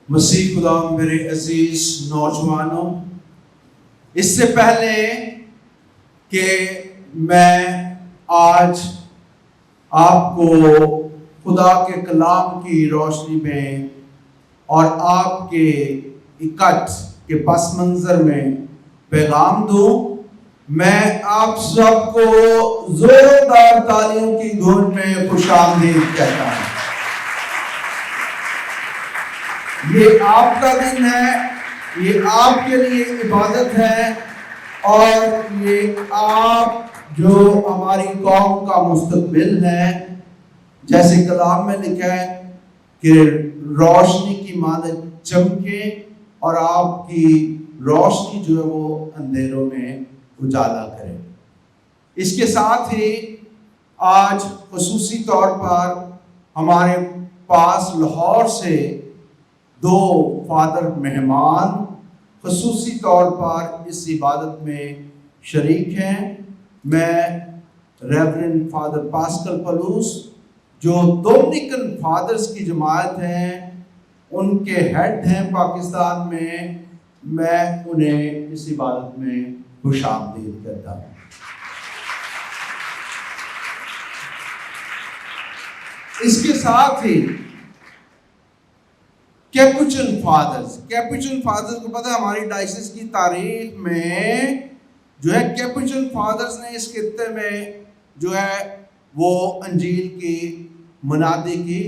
مسیح خدا میرے عزیز نوجوانوں، اس سے پہلے کہ میں آج آپ کو خدا کے کلام کی روشنی میں اور آپ کے اکٹھ کے پس منظر میں پیغام دوں، میں آپ سب کو زوردار تالیوں کی گونج میں خوش آمدید کہتا ہوں۔ یہ آپ کا دن ہے، یہ آپ کے لیے عبادت ہے، اور یہ آپ جو ہماری قوم کا مستقبل ہے، جیسے کلام میں لکھا ہے کہ روشنی کی مانند چمکے اور آپ کی روشنی جو ہے وہ اندھیروں میں اجالا کرے۔ اس کے ساتھ ہی آج خصوصی طور پر ہمارے پاس لاہور سے دو فادر مہمان خصوصی طور پر اس عبادت میں شریک ہیں۔ میں ریورنڈ فادر پاسکل پلوس جو ڈومینیکن فادرز کی جماعت ہیں، ان کے ہیڈ ہیں پاکستان میں انہیں اس عبادت میں خوش آمدید کرتا ہوں۔ اس کے ساتھ ہی کیپوچن فادرز کو پتہ ہے ہماری ڈائسس کی تاریخ میں جو ہے کیپوچن فادرز نے اس خطے میں جو ہے وہ انجیل کی منادی کی،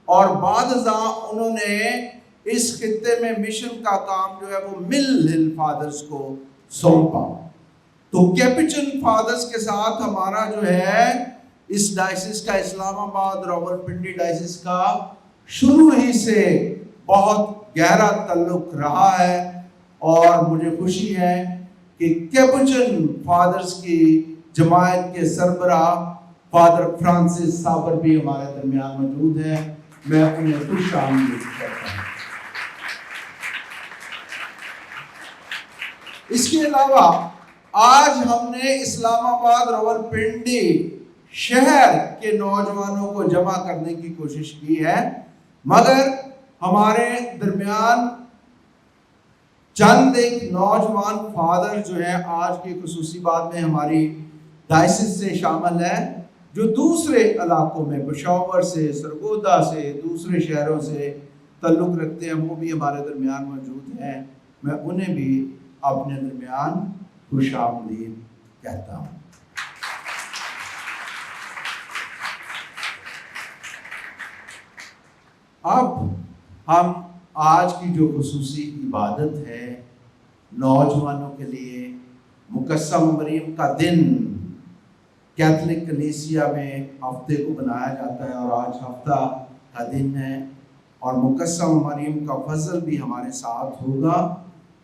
اور بعد ازاں انہوں نے اس خطے میں مشن کا کام جو ہے وہ مل ہل فادرز کو سونپا۔ تو کیپوچن فادرز کے ساتھ ہمارا جو ہے اس ڈائسس کا، اسلام آباد راولپنڈی ڈائسس کا شروع ہی سے بہت گہرا تعلق رہا ہے، اور مجھے خوشی ہے کہ کیپوچن فادرز کی جماعت کے سربراہ فادر فرانسس صابر بھی ہمارے درمیان موجود ہیں۔ میں انہیں خوش آمدید کہتا ہوں۔ اس کے علاوہ آج ہم نے اسلام آباد راولپنڈی شہر کے نوجوانوں کو جمع کرنے کی کوشش کی ہے، مگر ہمارے درمیان چند ایک نوجوان فادر جو ہے آج کی خصوصی بات میں ہماری ڈائسس سے شامل ہیں، جو دوسرے علاقوں میں پشاور سے، سرگودا سے، دوسرے شہروں سے تعلق رکھتے ہیں، وہ بھی ہمارے درمیان موجود ہیں۔ میں انہیں بھی اپنے درمیان خوش آمدید کہتا ہوں۔ اب ہم آج کی جو خصوصی عبادت ہے نوجوانوں کے لیے، مقدسہ مریم کا دن کیتھولک کلیسیا میں ہفتے کو بنایا جاتا ہے، اور آج ہفتہ کا دن ہے۔ اور مقدسہ مریم کا فضل بھی ہمارے ساتھ ہوگا،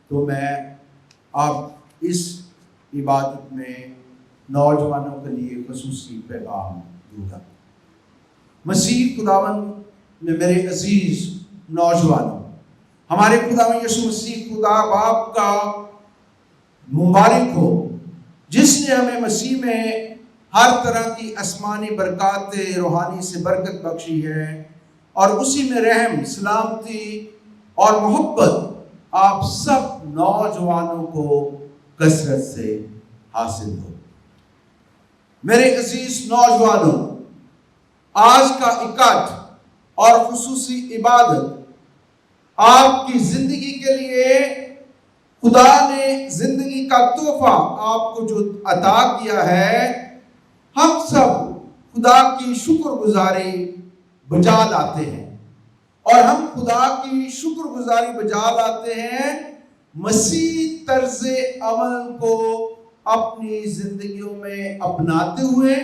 تو میں اب اس عبادت میں نوجوانوں کے لیے خصوصی پیغام دوں گا۔ مسیح خداوند میں میرے عزیز نوجوانوں، ہمارے خداوند یسوع مسیح خدا باپ کا مبارک ہو، جس نے ہمیں مسیح میں ہر طرح کی آسمانی برکات روحانی سے برکت بخشی ہے، اور اسی میں رحم، سلامتی اور محبت آپ سب نوجوانوں کو کثرت سے حاصل ہو۔ میرے عزیز نوجوانوں، آج کا اکٹھ اور خصوصی عبادت آپ کی زندگی کے لیے خدا نے زندگی کا تحفہ آپ کو جو عطا کیا ہے، ہم سب خدا کی شکر گزاری بجا لاتے ہیں، اور ہم خدا کی شکر گزاری بجا لاتے ہیں مسیح طرز عمل کو اپنی زندگیوں میں اپناتے ہوئے،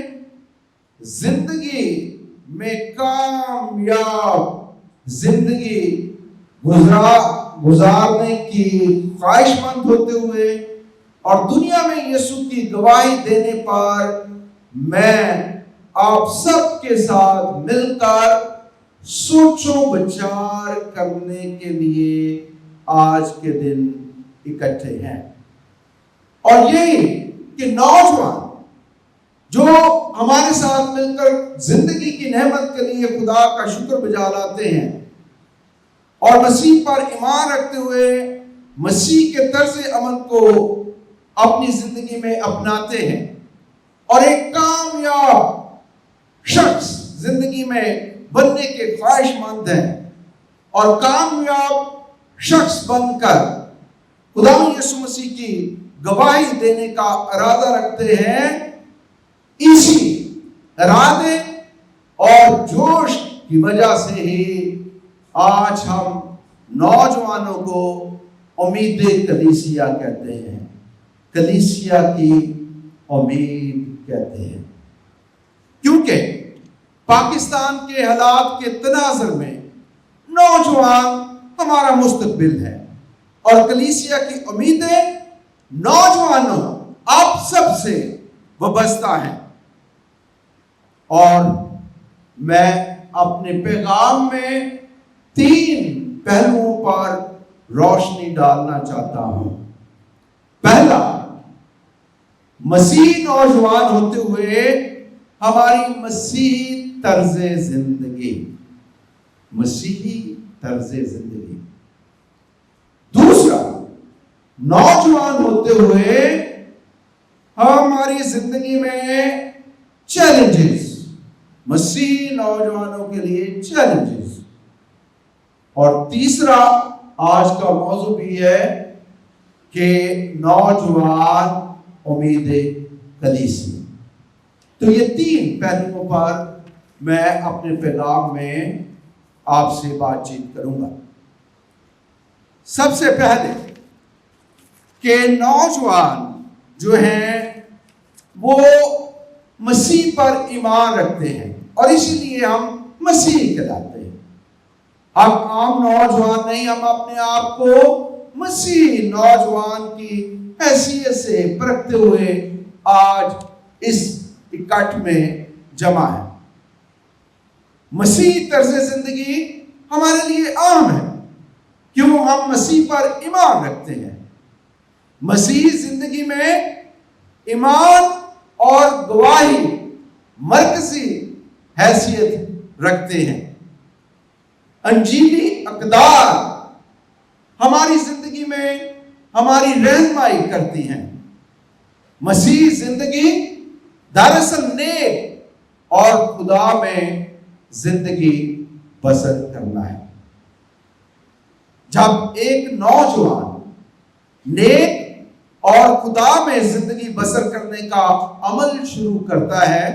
زندگی میں کامیاب زندگی گزارنے کی خواہش مند ہوتے ہوئے، اور دنیا میں یسوع کی گواہی دینے پر میں آپ سب کے ساتھ مل کر سوچ و بچار کرنے کے لیے آج کے دن اکٹھے ہیں۔ اور یہی کہ نوجوان جو ہمارے ساتھ مل کر زندگی کی نعمت کے لیے خدا کا شکر بجا لاتے ہیں، اور مسیح پر ایمان رکھتے ہوئے مسیح کے طرز عمل کو اپنی زندگی میں اپناتے ہیں، اور ایک کامیاب شخص زندگی میں بننے کے خواہش مند ہیں، اور کامیاب شخص بن کر خدا یسوع مسیح کی گواہی دینے کا ارادہ رکھتے ہیں، اسی ارادے اور جوش کی وجہ سے ہی آج ہم نوجوانوں کو امید کلیسیا کہتے ہیں، کلیسیا کی امید کہتے ہیں، کیونکہ پاکستان کے حالات کے تناظر میں نوجوان ہمارا مستقبل ہے، اور کلیسیا کی امیدیں نوجوانوں آپ سب سے وابستہ ہیں۔ اور میں اپنے پیغام میں 3 پہلوؤں پر روشنی ڈالنا چاہتا ہوں۔ پہلا، مسیح نوجوان ہوتے ہوئے ہماری مسیحی طرز زندگی، مسیحی طرز زندگی۔ دوسرا، نوجوان ہوتے ہوئے ہماری زندگی میں چیلنجز، مسیحی نوجوانوں کے لیے چیلنجز۔ اور تیسرا، آج کا موضوع بھی ہے کہ نوجوان امید کلیسیا۔ تو یہ 3 پہلوؤں پر میں اپنے پیغام میں آپ سے بات چیت کروں گا۔ سب سے پہلے کہ نوجوان جو ہیں وہ مسیح پر ایمان رکھتے ہیں، اور اسی لیے ہم مسیحی کہلاتے ہیں۔ ہم عام نوجوان نہیں، ہم اپنے آپ کو مسیحی نوجوان کی حیثیت سے پرکھتے ہوئے آج اس اکٹھ میں جمع ہے۔ مسیحی طرز زندگی ہمارے لیے عام ہے، کیوں؟ ہم مسیح پر ایمان رکھتے ہیں، مسیحی زندگی میں ایمان اور گواہی مرکزی حیثیت رکھتے ہیں۔ انجیلی اقدار ہماری زندگی میں ہماری رہنمائی کرتی ہیں۔ مسیحی زندگی دراصل نیک اور خدا میں زندگی بسر کرنا ہے۔ جب ایک نوجوان نیک اور خدا میں زندگی بسر کرنے کا عمل شروع کرتا ہے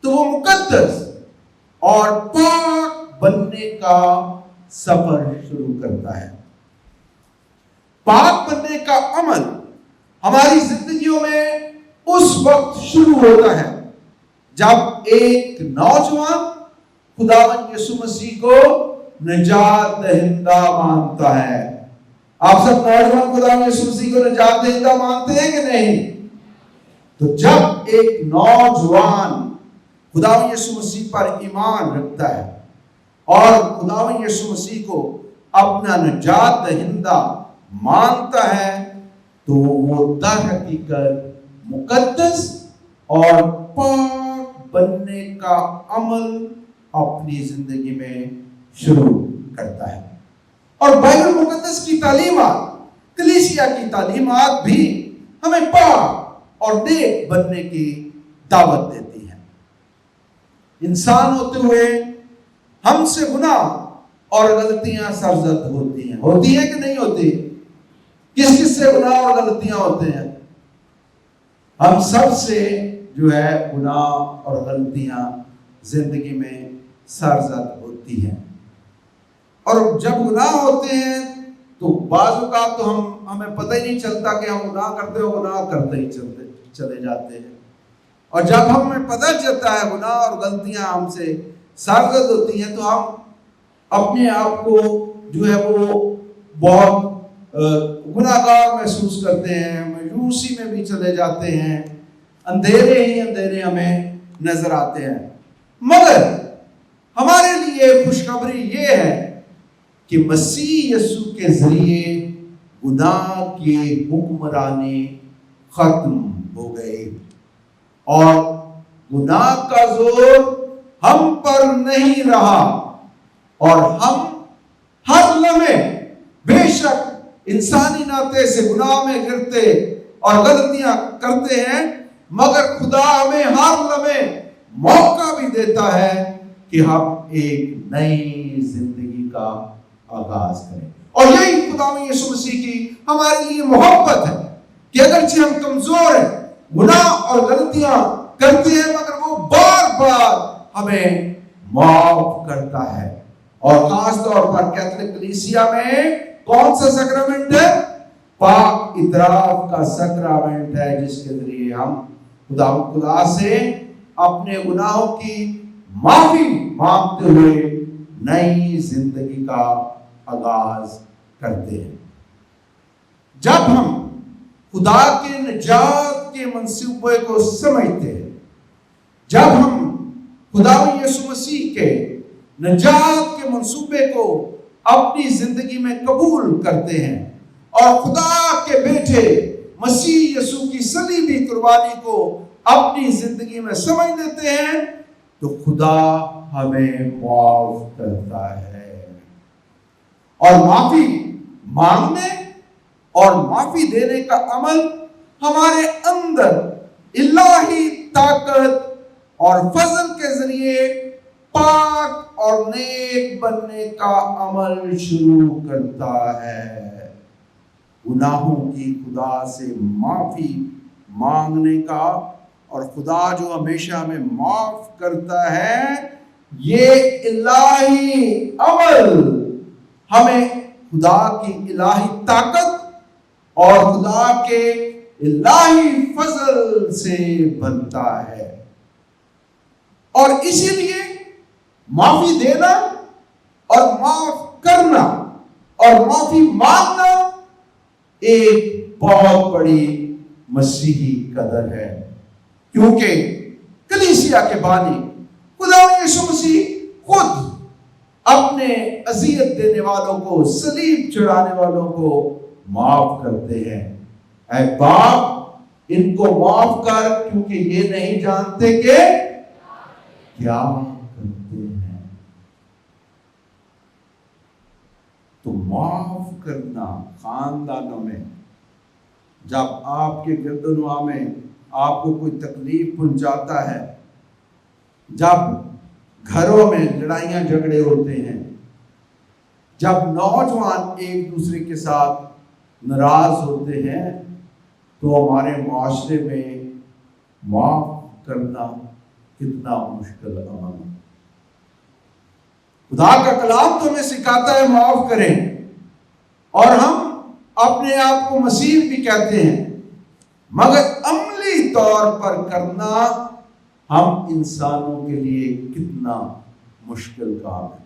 تو وہ مقدس اور پاک بننے کا سفر شروع کرتا ہے۔ پاک بننے کا عمل ہماری زندگیوں میں اس وقت شروع ہوتا ہے جب ایک نوجوان خداوند یسوع مسیح کو نجات دہندہ مانتا ہے۔ آپ سب نوجوان خدا یسوع مسیح کو نجات دہندہ مانتے ہیں کہ نہیں؟ تو جب ایک نوجوان خدا یسوع مسیح پر ایمان رکھتا ہے اور خدا یسوع مسیح کو اپنا نجات دہندہ مانتا ہے تو وہ در حقیقت مقدس اور پاک بننے کا عمل اپنی زندگی میں شروع کرتا ہے۔ اور بائبل مقدس کی تعلیمات، کلیسیا کی تعلیمات بھی ہمیں پاک اور نیک بننے کی دعوت دیتی ہیں۔ انسان ہوتے ہوئے ہم سے گناہ اور غلطیاں سرزد ہوتی ہیں کہ نہیں ہوتی؟ کس سے گناہ اور غلطیاں ہوتے ہیں؟ ہم سب سے جو ہے گناہ اور غلطیاں زندگی میں سرزد ہوتی ہیں، اور جب گناہ ہوتے ہیں تو بعض اوقات تو ہمیں پتہ ہی نہیں چلتا کہ ہم گناہ کرتے ہی چلے جاتے ہیں، اور جب ہمیں پتہ چلتا ہے گناہ اور غلطیاں ہم سے سرزد ہوتی ہیں تو ہم اپنے آپ کو جو ہے وہ بہت گناہ گار محسوس کرتے ہیں، مایوسی میں بھی چلے جاتے ہیں، اندھیرے ہی اندھیرے ہمیں نظر آتے ہیں۔ مگر ہمارے لیے خوشخبری یہ ہے کہ مسیح یسوع کے ذریعے گناہ کی حکمرانی ختم ہو گئی اور گناہ کا زور ہم پر نہیں رہا، اور ہم ہر لمحے بے شک انسانی ناطے سے گناہ میں گرتے اور غلطیاں کرتے ہیں، مگر خدا ہمیں ہر لمحے موقع بھی دیتا ہے کہ ہم ایک نئی زندگی کا آغاز کریں۔ اور یہی خدا یسوع مسیح کی ہمارے لیے محبت ہے کہ اگرچہ ہم کمزور ہیں، گناہ اور غلطیاں کرتے ہیں، مگر وہ بار بار ہمیں معاف کرتا ہے۔ اور خاص طور پر کیتھولک کلیسیا میں کون سا سیکرمنٹ ہے؟ پاک اعتراف کا سیکرمنٹ ہے، جس کے ذریعے ہم خدا سے اپنے گناہوں کی معافی مانگتے ہوئے نئی زندگی کا آغاز کرتے ہیں۔ جب ہم خدا کے نجات کے منصوبے کو سمجھتے ہیں، جب ہم خدا یسوع مسیح کے نجات کے منصوبے کو اپنی زندگی میں قبول کرتے ہیں اور خدا کے بیٹے مسیح یسوع کی صلیبی قربانی کو اپنی زندگی میں سمجھ لیتے ہیں تو خدا ہمیں معاف کرتا ہے، اور معافی مانگنے اور معافی دینے کا عمل ہمارے اندر الہی طاقت اور فضل کے ذریعے پاک اور نیک بننے کا عمل شروع کرتا ہے۔ گناہوں کی خدا سے معافی مانگنے کا، اور خدا جو ہمیشہ ہمیں معاف کرتا ہے، یہ الہی عمل ہمیں خدا کی الہی طاقت اور خدا کے الہی فضل سے بنتا ہے۔ اور اسی لیے معافی دینا اور معاف کرنا اور معافی مانگنا ایک بہت بڑی مسیحی قدر ہے، کیونکہ کلیسیا کے بانی خدا یسوع مسیح خود اپنے اذیت دینے والوں کو، صلیب چڑھانے والوں کو معاف کرتے ہیں۔ اے باپ ان کو معاف کر، کیونکہ یہ نہیں جانتے کہ کیا کرتے ہیں۔ تو معاف کرنا خاندانوں میں، جب آپ کے گردنواں میں آپ کو کوئی تکلیف پہنچاتا ہے، جب گھروں میں لڑائیاں جھگڑے ہوتے ہیں، جب نوجوان ایک دوسرے کے ساتھ ناراض ہوتے ہیں، تو ہمارے معاشرے میں معاف کرنا کتنا مشکل عمل ہے۔ خدا کا کلام تو ہمیں سکھاتا ہے معاف کریں، اور ہم اپنے آپ کو مسیح بھی کہتے ہیں، مگر عملی طور پر کرنا ہم انسانوں کے لیے کتنا مشکل کام ہے۔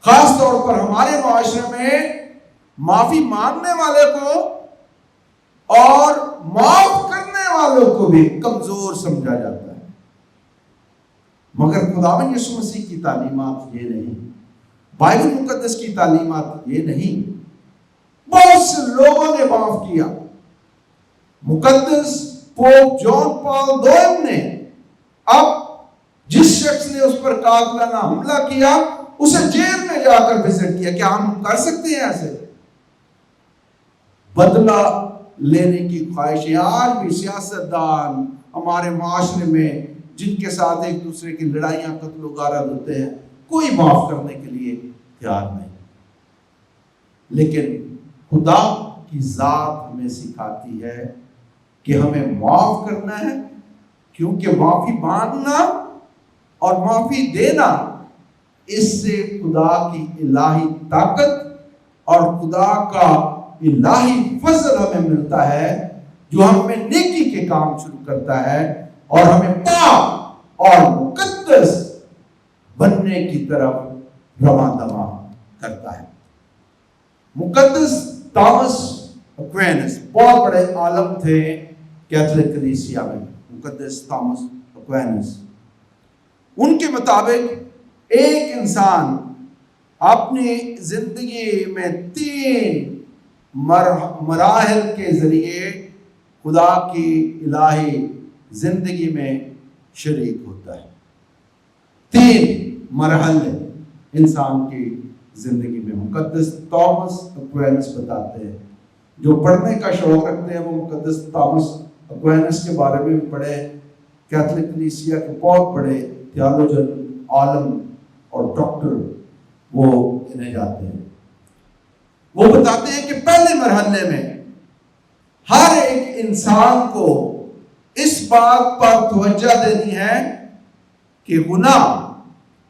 خاص طور پر ہمارے معاشرے میں معافی مانگنے والے کو اور معاف کرنے والوں کو بھی کمزور سمجھا جاتا ہے، مگر خداوند یسوع مسیح کی تعلیمات یہ نہیں، بائبل مقدس کی تعلیمات یہ نہیں۔ بہت سے لوگوں نے معاف کیا۔ مقدس پوپ جان پال دوم نے اب جس شخص نے اس پر قاتلانہ حملہ کیا اسے جیل میں جا کر وزٹ کیا۔ کیا ہم کر سکتے ہیں ایسے؟ بدلہ لینے کی خواہشیں آج بھی سیاستدان ہمارے معاشرے میں جن کے ساتھ ایک دوسرے کی لڑائیاں قتل و غارت ہوتے ہیں، کوئی معاف کرنے کے لیے تیار نہیں۔ لیکن خدا کی ذات ہمیں سکھاتی ہے کہ ہمیں معاف کرنا ہے، کیونکہ معافی مانگنا اور معافی دینا اس سے خدا کی الہی طاقت اور خدا کا الہی فضل ہمیں ملتا ہے، جو ہمیں نیکی کے کام شروع کرتا ہے اور ہمیں پاک اور مقدس بننے کی طرف رواں دواں کرتا ہے۔ مقدس تامس اکوینس بہت بڑے عالم تھے کیتھولک کلیسیا میں، مقدس تامس اکوینس۔ ان کے مطابق ایک انسان اپنی زندگی میں 3 مراحل کے ذریعے خدا کی الہی زندگی میں شریک ہوتا ہے۔ 3 مرحلے انسان کی زندگی میں مقدس تامس اکوینس بتاتے ہیں۔ جو پڑھنے کا شوق رکھتے ہیں وہ مقدس تامس اکوینس کے بارے میں بھی پڑھے۔ کیتھولک کلیسیا کے بہت بڑے تھیالوجن، عالم اور ڈاکٹر وہ انہیں جاتے ہیں۔ وہ بتاتے ہیں کہ پہلے مرحلے میں ہر ایک انسان کو اس بات پر توجہ دینی ہے کہ گناہ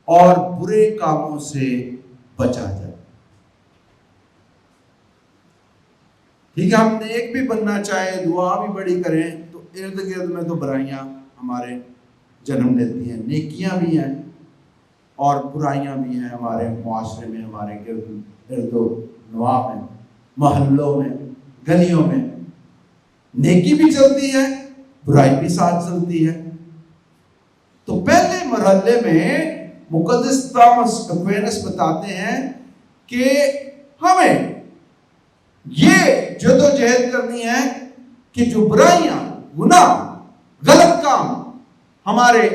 اور برے کاموں سے بچا جائے۔ ٹھیک ہے، ہم نیک بھی بننا چاہے، دعا بھی بڑی کریں تو ارد گرد میں تو برائیاں ہمارے جنم لیتی ہیں، نیکیاں بھی ہیں اور برائیاں بھی ہیں ہمارے معاشرے میں، ہمارے گرد و نواح میں، محلوں میں، گلیوں میں۔ نیکی بھی چلتی ہے، برائی بھی ساتھ چلتی ہے۔ تو پہلے مرحلے میں مقدس تامس اکوینس بتاتے ہیں کہ ہمیں یہ جدوجہد کرنی ہے کہ جو برائیاں، گناہ، غلط کام ہمارے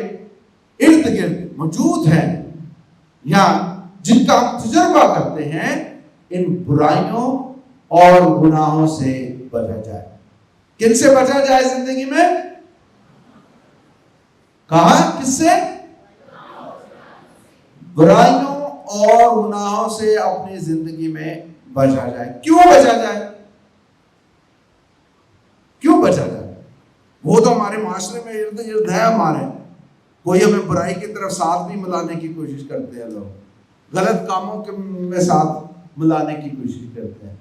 ارد گرد موجود ہیں یا جن کا ہم تجربہ کرتے ہیں، ان برائیوں اور گناہوں سے بچا جائے۔ کن سے بچا جائے زندگی میں؟ کہاں؟ کس سے؟ برائیوں اور گناہوں سے اپنی زندگی میں بچا جائے۔ کیوں بچا جائے؟ کیوں بچا جائے؟ وہ تو ہمارے معاشرے میں ارد گرد ہے ہمارے، کوئی ہمیں برائی کی طرف ساتھ بھی ملانے کی کوشش کرتے ہیں، لوگ غلط کاموں کے میں ساتھ ملانے کی کوشش کرتے ہیں۔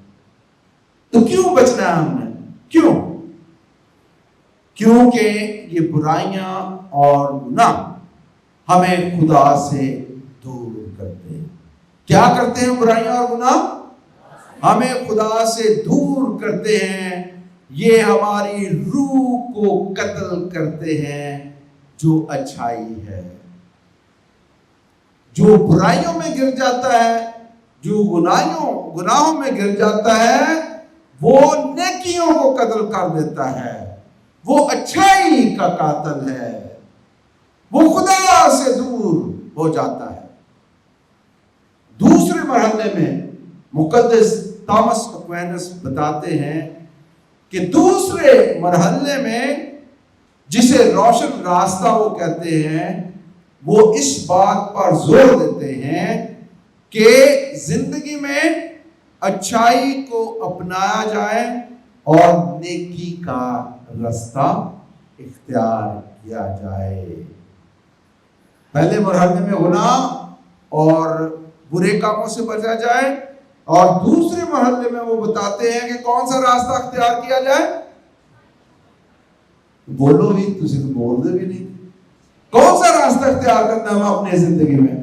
تو کیوں بچنا ہے ہم نے؟ کیوں؟ کیونکہ یہ برائیاں اور گناہ ہمیں خدا سے دور کرتے ہیں۔ کیا کرتے ہیں برائیاں اور گناہ؟ ہمیں خدا سے دور کرتے ہیں۔ یہ ہماری روح کو قتل کرتے ہیں جو اچھائی ہے۔ جو برائیوں میں گر جاتا ہے، جو گناہوں میں گر جاتا ہے، وہ نیکیوں کو قتل کر دیتا ہے، وہ اچھائی کا قاتل ہے، وہ خدا سے دور ہو جاتا ہے۔ دوسرے مرحلے میں مقدس تامس اکوینس بتاتے ہیں کہ دوسرے مرحلے میں جسے روشن راستہ وہ کہتے ہیں، وہ اس بات پر زور دیتے ہیں کہ زندگی میں اچھائی کو اپنایا جائے اور نیکی کا راستہ اختیار کیا جائے۔ پہلے مرحلے میں گناہ اور برے کاموں سے بچا جائے، اور دوسرے مرحلے میں وہ بتاتے ہیں کہ کون سا راستہ اختیار کیا جائے۔ بولو بھی، تسی تو بول دے بھی نہیں۔ کون سا راستہ اختیار کرنا ہے ہمیں اپنی زندگی میں؟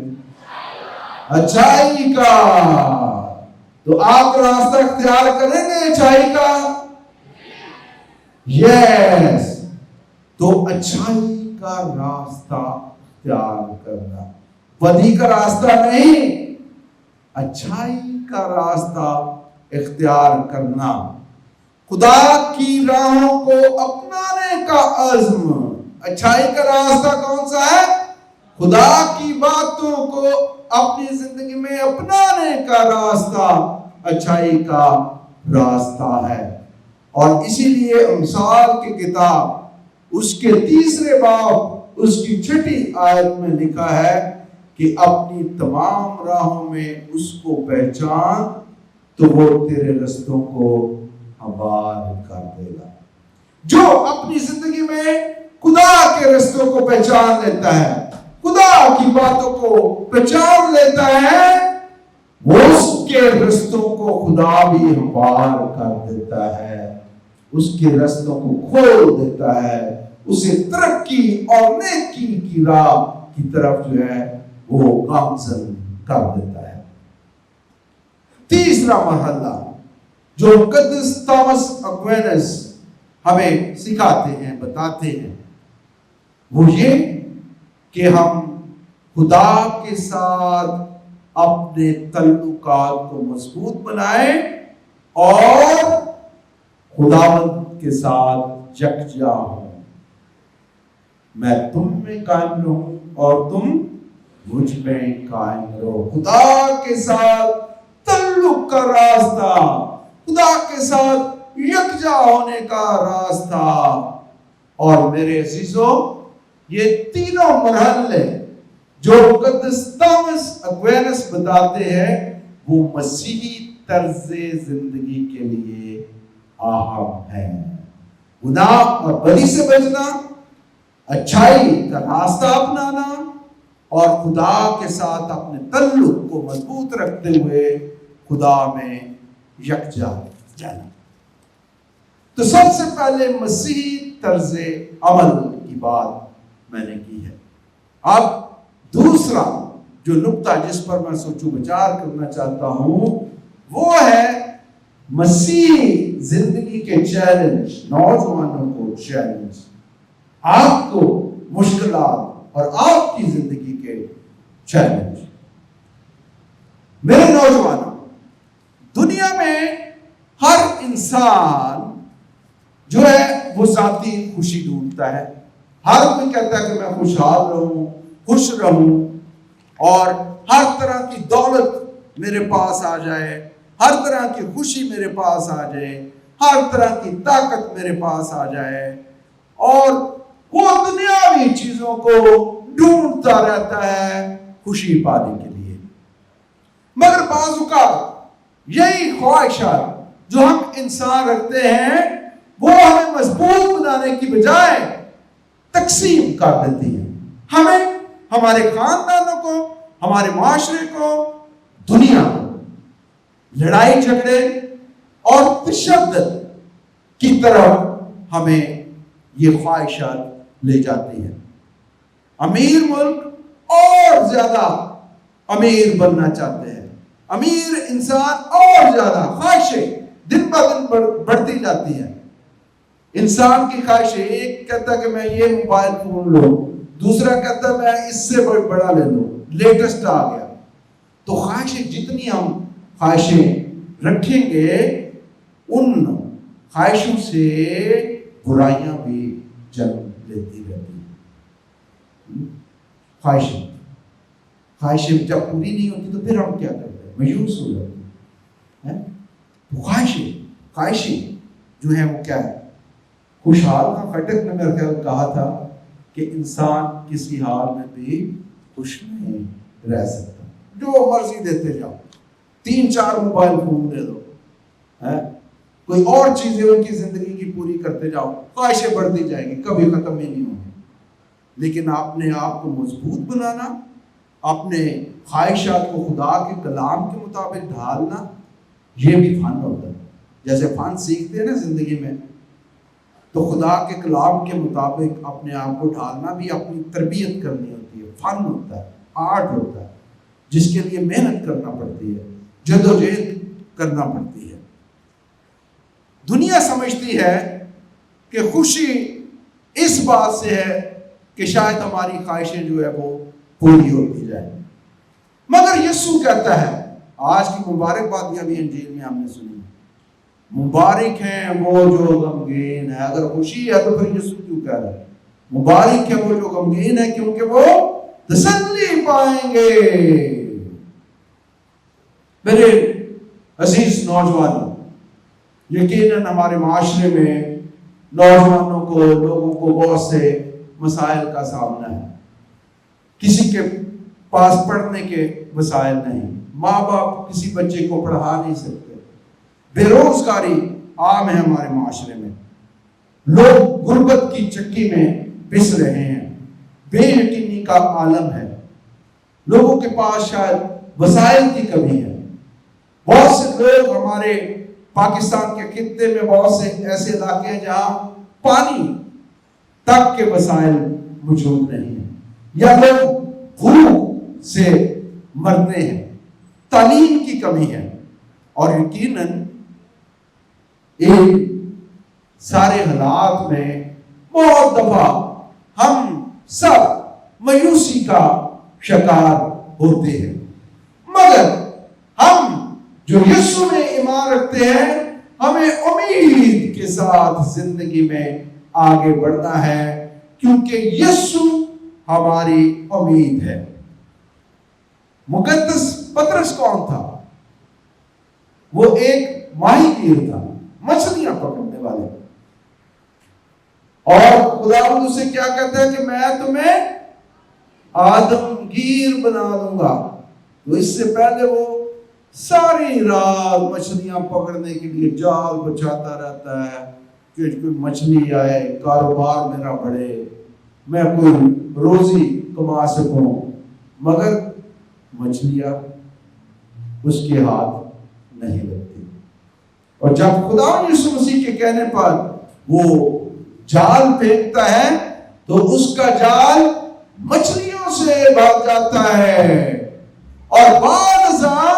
اچھائی کا. تو آپ راستہ اختیار کریں گے اچھائی کا؟ یس. تو اچھائی کا راستہ اختیار کرنا، بدی کا راستہ نہیں، اچھائی کا راستہ اختیار کرنا، خدا کی راہوں کو اپنانے کا عزم. اچھائی کا راستہ کون سا ہے؟ خدا کی باتوں کو اپنی زندگی میں اپنانے کا راستہ اچھائی کا راستہ ہے. اور اسی لیے امثال کی کتاب اس کے 3 باب اس کی 6 آیت میں لکھا ہے کہ اپنی تمام راہوں میں اس کو پہچان تو وہ تیرے رستوں کو ہموار کر دے گا. جو اپنی زندگی میں خدا کے رستوں کو پہچان لیتا ہے، خدا کی باتوں کو پہچان لیتا ہے، وہ اس کے رستوں کو خدا بھی ہموار کر دیتا ہے، اس کے رستوں کو کھول دیتا ہے، اسے ترقی اور نیکی کی راہ کی طرف جو ہے وہ گامزن کر دیتا ہے. تیسرا مرحلہ جو مقدس تھامس اکوینس ہمیں سکھاتے ہیں، بتاتے ہیں، وہ یہ کہ ہم خدا کے ساتھ اپنے تعلقات کو مضبوط بنائیں اور خداوند کے ساتھ یکجا ہوں. میں تم میں قائم رہوں اور تم مجھ میں قائم رہو. خدا کے ساتھ تعلق کا راستہ، خدا کے ساتھ یکجا ہونے کا راستہ. اور میرے عزیزو، یہ تینوں مرحلے جو مقدس تھامس اکوینس بتاتے ہیں وہ مسیحی طرز زندگی کے لیے اہم ہیں. گناہ اور بدی سے بچنا، اچھائی کا راستہ اپنانا اور خدا کے ساتھ اپنے تعلق کو مضبوط رکھتے ہوئے خدا میں یکجا جانا. تو سب سے پہلے مسیحی طرز عمل کی بات میں نے کی ہے. اب دوسرا جو نقطہ جس پر میں سوچو بچار کرنا چاہتا ہوں وہ ہے مسیحی زندگی کے چیلنج، نوجوانوں کو چیلنج، آپ کو مشکلات اور آپ کی زندگی کے چیلنج. میرے نوجوانوں، دنیا میں ہر انسان جو ہے وہ ذاتی خوشی ڈھونڈتا ہے. ہر کوئی کہتا ہے کہ میں خوشحال رہوں، خوش رہوں، اور ہر طرح کی دولت میرے پاس آ جائے، ہر طرح کی خوشی میرے پاس آ جائے، ہر طرح کی طاقت میرے پاس آ جائے، اور وہ دنیاوی چیزوں کو ڈھونڈتا رہتا ہے خوشی پانے کے لیے. مگر بعض اوقات یہی خواہشات جو ہم انسان رکھتے ہیں وہ ہمیں مضبوط بنانے کی بجائے تقسیم کر دیتی ہے. ہمیں، ہمارے خاندانوں کو، ہمارے معاشرے کو، دنیا کو لڑائی جھگڑے اور تشدد کی طرف ہمیں یہ خواہشات لے جاتی ہیں. امیر ملک اور زیادہ امیر بننا چاہتے ہیں، امیر انسان اور زیادہ، خواہشیں دن بہ دن بڑھتی جاتی ہیں. انسان کی خواہشیں، ایک کہتا ہے کہ میں یہ موبائل فون لوں، دوسرا کہتا ہے میں اس سے بڑا لے لوں، لیٹسٹ آ گیا. تو خواہشیں جتنی ہم خواہشیں رکھیں گے ان خواہشوں سے برائیاں بھی جنم لیتی رہتی ہیں. خواہشیں جب پوری نہیں ہوتی تو پھر ہم کیا کرتے ہیں؟ مایوس ہو جاتے ہیں. خواہشیں جو ہیں وہ کیا ہے؟ خوشحال کا خٹک نے میرے خیال کہا تھا کہ انسان کسی حال میں بھی خوش نہیں رہ سکتا. جو مرضی دیتے جاؤ، 3-4 موبائل فون دے دو، کوئی اور چیزیں ان کی زندگی کی پوری کرتے جاؤ، خواہشیں بڑھتی جائیں گی، کبھی ختم ہی نہیں ہوں گی. لیکن اپنے آپ کو مضبوط بنانا، اپنے خواہشات کو خدا کے کلام کے مطابق ڈھالنا، یہ بھی فن ہوتا ہے. جیسے فن سیکھتے ہیں نا زندگی میں، تو خدا کے کلام کے مطابق اپنے آپ کو ڈھالنا بھی اپنی تربیت کرنی ہوتی ہے. فن ہوتا ہے، آرٹ ہوتا ہے. جس کے لیے محنت کرنا پڑتی ہے، جدوجہد کرنا پڑتی ہے۔ دنیا سمجھتی ہے کہ خوشی اس بات سے ہے کہ شاید ہماری خواہشیں جو ہے وہ پوری ہوتی جائیں، مگر یسوع کہتا ہے، آج کی مبارک بات ابھی انجیل میں ہم نے سنی، مبارک ہیں وہ جو غمگین ہے۔ اگر خوشی ہے تو پھر یسوع کیوں کہہ رہا ہے مبارک ہے وہ جو غمگین ہے، کیونکہ وہ تسلی پائیں گے۔ میرے عزیز نوجوانوں، یقیناً ہمارے معاشرے میں نوجوانوں کو، لوگوں کو بہت سے مسائل کا سامنا ہے۔ کسی کے پاس پڑھنے کے وسائل نہیں، ماں باپ کسی بچے کو پڑھا نہیں سکتے، بے روزگاری عام ہے ہمارے معاشرے میں، لوگ غربت کی چکی میں پس رہے ہیں، بے یقینی کا عالم ہے، لوگوں کے پاس شاید وسائل کی کمی ہے۔ بہت سے لوگ ہمارے پاکستان کے خطے میں بہت سے ایسے علاقے ہیں جہاں پانی تک کے وسائل موجود نہیں ہیں، یا لوگ بھوک سے مرتے ہیں، تعلیم کی کمی ہے، اور یقیناً ایک سارے حالات میں بہت دفعہ ہم سب مایوسی کا شکار ہوتے ہیں، مگر ہم جو یسوع میں ایمان رکھتے ہیں، ہمیں امید کے ساتھ زندگی میں آگے بڑھنا ہے، کیونکہ یسوع ہماری امید ہے۔ مقدس پطرس کون تھا؟ وہ ایک ماہی گیر تھا، مچھلیاں پکڑنے والے، اور خداوند اسے کیا کہتا ہے کہ میں تمہیں آدمگیر بنا دوں گا۔ تو اس سے پہلے وہ ساری رات مچھلیاں پکڑنے کے لیے جال بچھاتا رہتا ہے کہ کوئی مچھلی آئے، کاروبار میرا بڑھے، میں کوئی روزی کما سکوں، مگر مچھلیاں اس کے ہاتھ نہیں لگتی۔ اور جب خدا یسوع مسیح کے کہنے پر وہ جال پھینکتا ہے تو اس کا جال مچھلیوں سے بھاگ جاتا ہے، اور بعد ازاں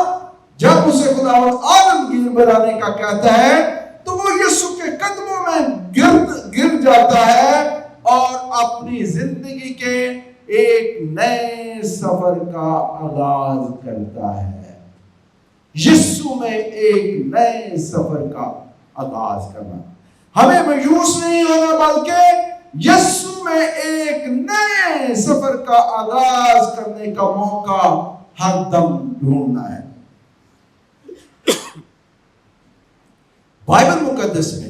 جب اسے خداوند عالمگیر بنانے کا کہتا ہے تو وہ یسوع کے قدموں میں گر جاتا ہے اور اپنی زندگی کے ایک نئے سفر کا آغاز کرتا ہے۔ یسوع میں ایک نئے سفر کا آغاز کرنا، ہمیں مایوس نہیں ہونا، بلکہ یسوع میں ایک نئے سفر کا آغاز کرنے کا موقع ہر دم ڈھونڈنا ہے۔ بائبل مقدس میں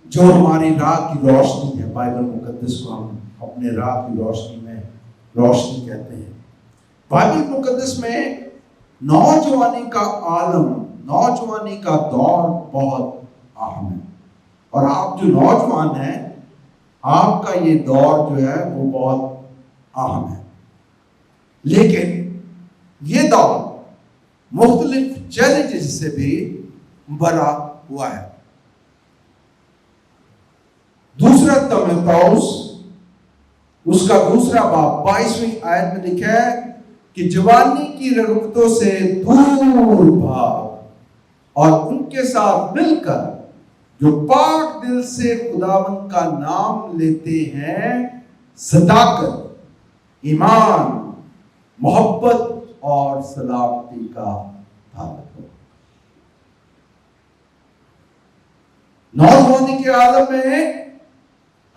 جو ہماری راہ کی روشنی ہے، بائبل مقدس کو ہم اپنے راہ کی روشنی میں روشنی کہتے ہیں۔ بائبل مقدس میں نوجوانی کا عالم، نوجوانی کا دور بہت اہم ہے، اور آپ جو نوجوان ہیں، آپ کا یہ دور جو ہے وہ بہت اہم ہے، لیکن یہ دور مختلف چیلنجز سے بھی بھرا ہوا ہے۔ دوسرا تیموتھیوس اس کا دوسرا باب 22ویں آیت میں لکھا ہے کہ جوانی کی رغبتوں سے دور بھاگ اور ان کے ساتھ مل کر جو پاک دل سے خداوند کا نام لیتے ہیں صداقت، ایمان، محبت اور سلامتی کا تعلق ہو۔ نوجوانی کے عالم میں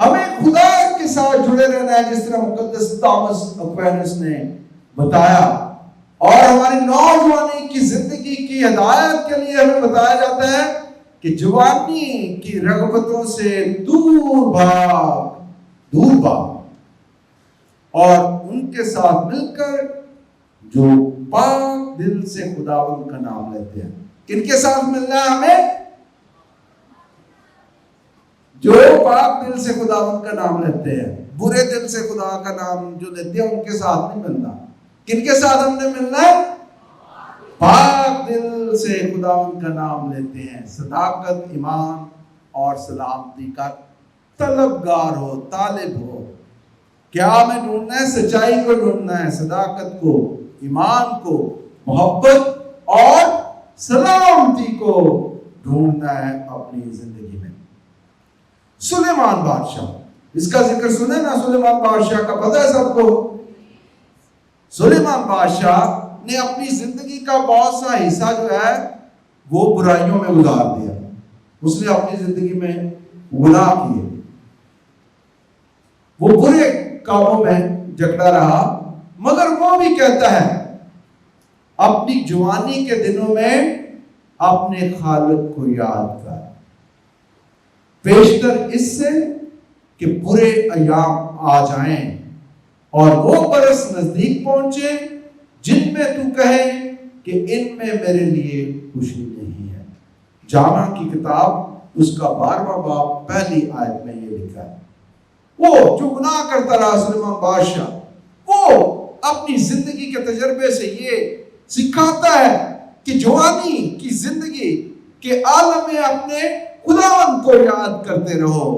ہمیں خدا کے ساتھ جڑے رہنا ہے، جس طرح مقدس تامس اکوینس نے بتایا، اور ہماری نوجوانی کی زندگی کی ہدایت کے لیے ہمیں بتایا جاتا ہے کہ جوانی کی رغبتوں سے دور بھاگ اور ان کے ساتھ مل کر جو پاک دل سے خداوند کا نام لیتے ہیں۔ کن کے ساتھ ملنا ہے ہمیں؟ جو پاک دل سے خداوند کا نام لیتے ہیں۔ برے دل سے خدا کا نام جو لیتے ہیں ان کے ساتھ نہیں ملنا۔ کن کے ساتھ ہم نے ملنا ہے؟ پاک دل سے خداوند کا نام لیتے ہیں، صداقت، ایمان اور سلامتی کا طلبگار ہو، طالب ہو۔ کیا ہمیں ڈھونڈنا ہے؟ سچائی کو ڈھونڈنا ہے، صداقت کو، ایمان کو، محبت اور سلامتی کو ڈھونڈنا ہے اپنی زندگی میں۔ سلیمان بادشاہ، اس کا ذکر سنے نا، سلیمان بادشاہ کا پتہ ہے سب کو۔ سلیمان بادشاہ نے اپنی زندگی کا بہت سا حصہ جو ہے وہ برائیوں میں گزار دیا۔ اس نے اپنی زندگی میں گناہ کیے، وہ برے کاموں میں جکڑا رہا، مگر وہ بھی کہتا ہے اپنی جوانی کے دنوں میں اپنے خالق کو یاد کر، بیشتر اس سے کہ برے ایام آ جائیں اور وہ برس نزدیک پہنچے جن میں تو کہے کہ ان میں میرے لیے خوشی نہیں ہے۔ جامع کی کتاب اس کا 12واں باب پہلی آیت میں یہ لکھا ہے۔ وہ جو گناہ کرتا رہا سلیمان بادشاہ، وہ اپنی زندگی کے تجربے سے یہ سکھاتا ہے کہ جوانی کی زندگی کے عالم میں اپنے خداوند کو یاد کرتے رہو،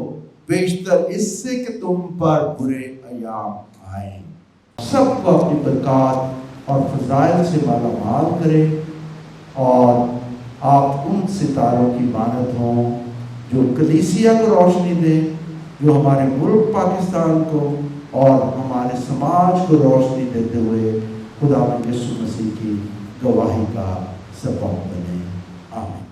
بیشتر اس سے کہ تم پر برے ایام آئیں۔ سب کو اپنی برکات اور فضائل سے مالا مال کرے، اور آپ ان ستاروں کی مانند ہوں جو کلیسیا کو روشنی دے، جو ہمارے ملک پاکستان کو اور ہمارے سماج کو روشنی دیتے ہوئے خدا یسوع مسیح کی گواہی کا سبب بنے۔ آمین۔